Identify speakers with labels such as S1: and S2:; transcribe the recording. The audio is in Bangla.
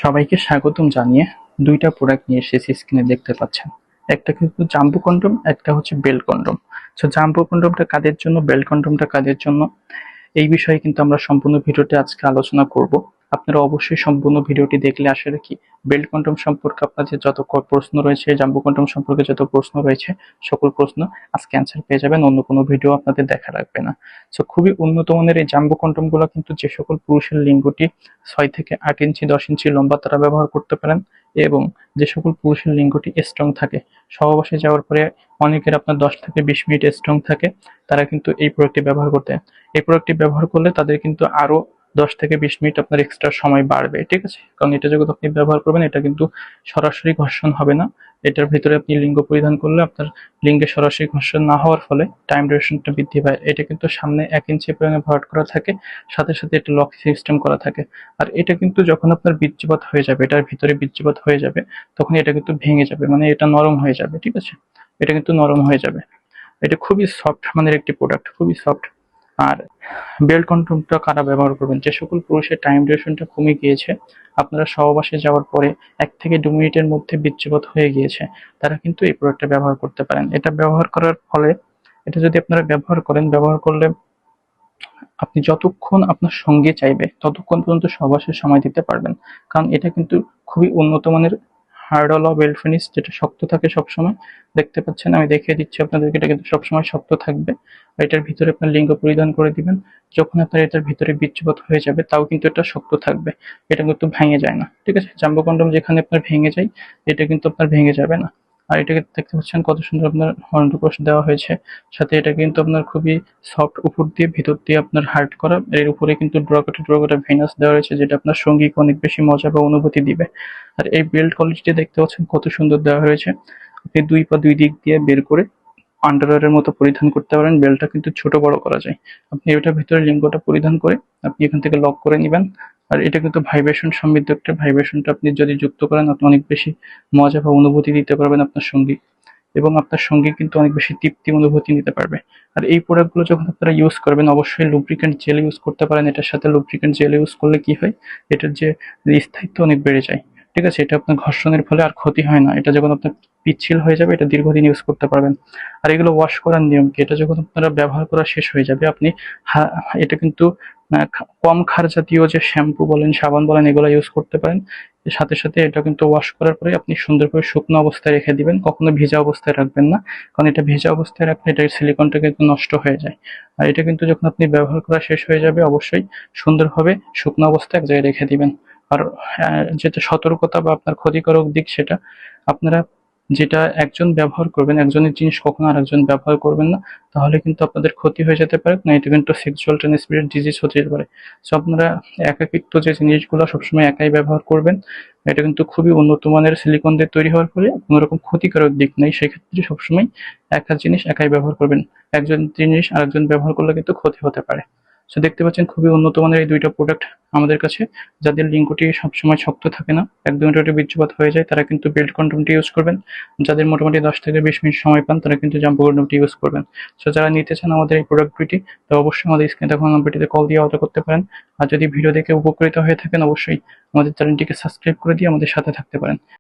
S1: সবাইকে স্বাগতম জানিয়ে দুইটা প্রোডাক্ট নিয়ে এসেছি, স্ক্রিনে দেখতে পাচ্ছেন। একটা কিন্তু জাম্বো কন্ডম, একটা হচ্ছে বেল কন্ডম। সো জাম্বো কন্ডমটা কাদের জন্য, বেল কন্ডমটা কাদের জন্য, এই বিষয়ে কিন্তু আমরা সম্পূর্ণ ভিডিওটি আজকে আলোচনা করব। আপনারা অবশ্যই সম্পূর্ণ ভিডিওটি দেখলে আসলে কি বেল্ট কন্ডম সম্পর্কে আপনাদের যত প্রশ্ন রয়েছে, জাম্বো কন্ডম সম্পর্কে যত প্রশ্ন রয়েছে, সকল প্রশ্ন আজকে অ্যান্সার পেয়ে যাবেন। অন্য কোনো ভিডিও আপনাদের দেখা লাগবে না। সো খুবই উন্নত মানের এই জাম্বো কন্ডম গুলো কিন্তু যে সকল পুরুষের লিঙ্গটি 6 থেকে 8 ইঞ্চি 10 ইঞ্চি লম্বা তারা ব্যবহার করতে পারেন, এবং যে সকল পুরুষের লিঙ্গটি স্ট্রং থাকে, সহবাসে যাওয়ার পরে অনেকের আপনার 10 থেকে 20 মিনিট স্ট্রং থাকে, তারা কিন্তু এই প্রোডাক্টটি ব্যবহার করতে, এই প্রোডাক্টটি ব্যবহার করলে তাদের কিন্তু আরো 10 থেকে 20 মিনিট আপনার এক্সট্রা সময় বাড়বে। ঠিক আছে, কারণ এটা যখন আপনি ব্যবহার করবেন, এটা কিন্তু সরাসরি ঘর্ষণ হবে না। এটার ভিতরে আপনি লিঙ্গ পরিধান করলে আপনার লিঙ্গে সরাসরি ঘর্ষণ না হওয়ার ফলে টাইম ডিউরেশনটা বৃদ্ধি পায়। এটা কিন্তু সামনে 1 ইঞ্চি পরিমাণে ভরাট করা থাকে, সাথে সাথে এটা লক সিস্টেম করা থাকে। আর এটা কিন্তু যখন আপনার বীর্যপাত হয়ে যাবে, এটার ভিতরে বীর্যপাত হয়ে যাবে, তখন এটা কিন্তু ভেঙে যাবে, মানে এটা নরম হয়ে যাবে। ঠিক আছে, এটা কিন্তু নরম হয়ে যাবে। এটা খুবই সফট মানের একটি প্রোডাক্ট, খুবই সফট। আর বেল্ট কন্ডমটা কারা ব্যবহার করবেন? যে সকল পুরুষের টাইম ডিউরেশনটা কমে গিয়েছে, আপনারা সহবাসে যাওয়ার পরে 1 থেকে 2 মিনিটের মধ্যে বীর্যপাত হয়ে গিয়েছে, তারা কিন্তু এই প্রোডাক্টটা ব্যবহার করতে পারেন। এটা ব্যবহার করার ফলে, এটা যদি আপনারা ব্যবহার করেন, ব্যবহার করলে আপনি যতক্ষণ আপনার সঙ্গে চাইবে ততক্ষণ পর্যন্ত সহবাসে সময় দিতে পারবেন। কারণ এটা কিন্তু খুবই উন্নত মানের হার্ডল অফ বেল্ট ফিনিশ, যেটা শক্ত থাকে সবসময়। দেখতে পাচ্ছেন, আমি দেখিয়ে দিচ্ছি আপনাদেরকে, এটা কিন্তু সবসময় শক্ত থাকবে। আর এটার ভিতরে আপনার লিঙ্গ পরিধান করে দিবেন, যখন আপনার এটার ভিতরে বীর্যপাত হয়ে যাবে তাও কিন্তু এটা শক্ত থাকবে, এটা কিন্তু ভেঙে যায় না। ঠিক আছে, জাম্বো কন্ডম যেখানে আপনার ভেঙে যায়, এটা কিন্তু আপনার ভেঙে যাবে না। আর এটাকে দেখতে পাচ্ছেন কত সুন্দর আপনার হর্নটুকস দেওয়া হয়েছে, সাথে এটা কিন্তু আপনার খুবই সফট, উপর দিয়ে ভিতর দিয়ে আপনার হার্ড করা, এর উপরে কিন্তু ড্রগাটা ভেনাস দেওয়া রয়েছে, যেটা আপনার সঙ্গীকে অনেক বেশি মজা বা অনুভূতি দিবে। আর এই বেল্ট কোয়ালিটিটা দেখতে পাচ্ছেন কত সুন্দর দেওয়া হয়েছে। আপনি 2 পা 2 দিক দিয়ে বের করে আন্ডারওয়্যারের মতো পরিধান করতে পারেন। বেল্টটা কিন্তু ছোট বড় করা যায়। আপনি এটার ভিতরে লিঙ্গটা পরিধান করে আপনি এখান থেকে লক করে নিবেন। আর এটা কিন্তু ভাইব্রেশন সমৃদ্ধ একটা, ভাইব্রেশনটা আপনি যদি যুক্ত করেন, আপনি অনেক বেশি মজা বা অনুভূতি দিতে পারবেন আপনার সঙ্গী, এবং আপনার সঙ্গে কিন্তু অনেক বেশি তৃপ্তি অনুভূতি নিতে পারবে। আর এই প্রোডাক্টগুলো যখন আপনারা ইউজ করবেন, অবশ্যই লুব্রিক্যান্ট জেল ইউজ করতে পারেন। এটার সাথে লুব্রিক্যান্ট জেল ইউজ করলে কি হয়, এটার যে স্থায়িত্ব অনেক বেড়ে যায়। ঠিক আছে, এটা আপনার ঘর্ষণের ফলে আর ক্ষতি হয় না। এটা যখন আপনার পিচ্ছিল হয়ে যাবে, এটা দীর্ঘদিন ইউজ করতে পারবেন। আর এগুলো ওয়াশ করার নিয়ম কি, এটা যখন আপনারা ব্যবহার করা শেষ হয়ে যাবে, আপনি এটা কিন্তু কম ক্ষার জাতীয় যে শ্যাম্পু বলেন, সাবান বলেন, এগুলো ইউজ করতে পারেন। এর সাথে সাথে এটা কিন্তু ওয়াশ করার পরে আপনি সুন্দর করে শুকনো অবস্থায় রেখে দিবেন, কখনো ভিজা অবস্থায় রাখবেন না। কারণ এটা ভেজা অবস্থায় রাখলে এটার সিলিকনটা কিন্তু নষ্ট হয়ে যায়। আর এটা কিন্তু যখন আপনি ব্যবহার করা শেষ হয়ে যাবে, অবশ্যই সুন্দরভাবে শুকনো অবস্থায় এক জায়গায় রেখে দিবেন। আর যেটা সতর্কতা বা আপনার ক্ষতিকারক দিক, সেটা আপনারা যেটা একজন ব্যবহার করবেন, একজনের জিনিস কখনো আরেকজন ব্যবহার করবেন না, তাহলে কিন্তু আপনাদের ক্ষতি হয়ে যেতে পারে। না, এটা কিন্তু সেক্সুয়াল ট্রান্সমিটেড ডিজিজ হতে পারে। সো আপনারা একাকিত্ব যে জিনিসগুলো সবসময় একাই ব্যবহার করবেন। এটা কিন্তু খুবই উন্নত মানের সিলিকন দিয়ে তৈরি হওয়ার ফলে কোনো রকম ক্ষতিকারক দিক নেই। সেক্ষেত্রে সবসময় একা জিনিস একাই ব্যবহার করবেন। একজন জিনিস আরেকজন ব্যবহার করলে কিন্তু ক্ষতি হতে পারে। সো দেখতে পাচ্ছেন খুবই উন্নত মানের এই দুইটা প্রোডাক্ট আমাদের কাছে। যাদের লিঙ্গটি সবসময় শক্ত থাকে না, একদম এটা বীর্যপাত হয়ে যায়, তারা কিন্তু বেল্ট কন্ডমটি ইউজ করবেন। যাদের মোটামুটি 10 থেকে 20 মিনিট সময় পান, তারা কিন্তু জাম্বো কন্ডমটি ইউজ করবেন। সো যারা নিতে চান আমাদের এই প্রোডাক্ট দুইটি, তো অবশ্যই আমাদের স্ক্রিনে দেখানো নাম্বারটিতে কল দিয়ে অর্ডার করতে পারেন। আর যদি ভিডিও দেখে উপকৃত হয়ে থাকেন, অবশ্যই আমাদের চ্যানেলটিকে সাবস্ক্রাইব করে দিয়ে আমাদের সাথে থাকতে পারেন।